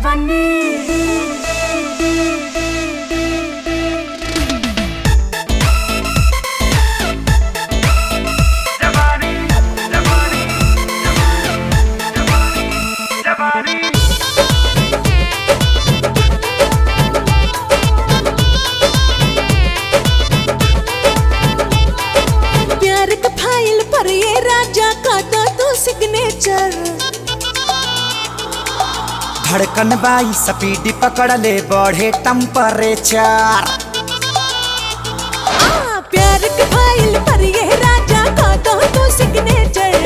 जवानी जवानी जवानी जवानी जवानी प्यार का फाइल पर ये राजा का तो सिग्नेचर धड़कन बाई स्पीड पकड़ ले बढ़े टेम्परेचर। प्यार के फाइल पर ये राजा का तो सिग्नेचर।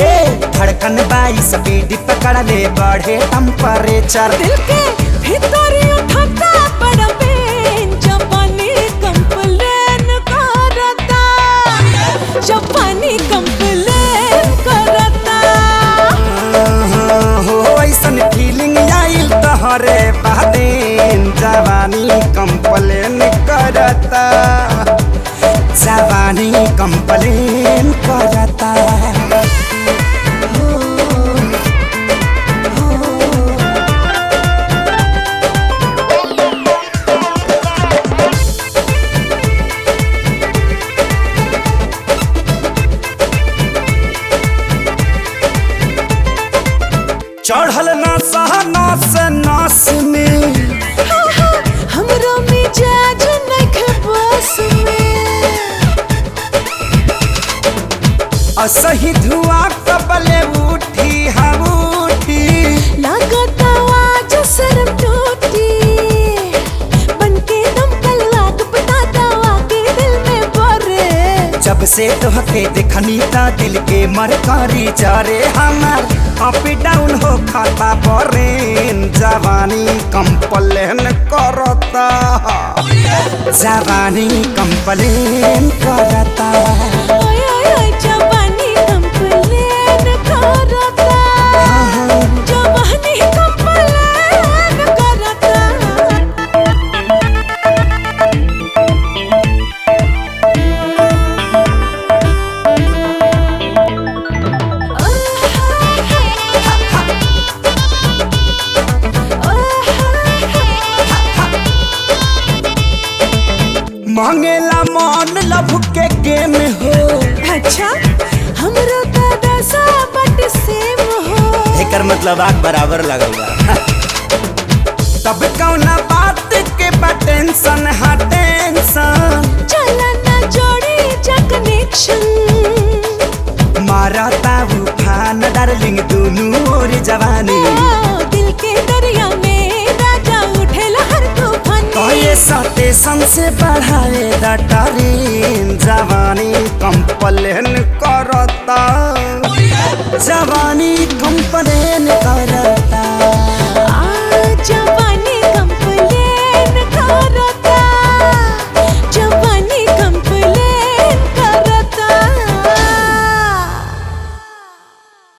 धड़कन बाई स्पीड पकड़ ले बढ़े टेम्परेचर। दिल के भीतर उठता बड़ा पेन जापानी कंप्लेन करता जापानी कंप्लेन करता। हो ऐसन फीलिंग आइल तोहरे बादेन जवानी कंप्लेन करता जवानी कंप्लेन करता। चढ़ल नशा नस नस में हमरो मिजाज नइखे बस में। असही धुआं कबले उठी हम उठी लागत आवाज शर्म टूटी बनके दम तलवार बताता आके दिल में भरे। जब से तोहके देखनी ता दिल के मरकरी जारे हमार अप डाउन हो खाता परेन जवानी कंप्लेन करता जवानी कंप्लेन करता। ओए ओए ओए जवानी कंप्लेन करता जवानी कंप्लेन करता। मांगेला मन लभ के गेम हो। अच्छा हमरो दादा सा बट सेम हो। एकर मतलब आग बराबर लगल बा। तब कौना बात के बा टेंशन हा टेंशन चला ना जोड़ी जा कनेक्शन मारा ताऊ खान डार्लिंग दोनों ओर जवानी। दिल के दरिया में राजा उठे लहर तूफानी। कहे स्टेशन से बढ़ाए दा ट्रेन जवानी कंप्लेन करता जवानी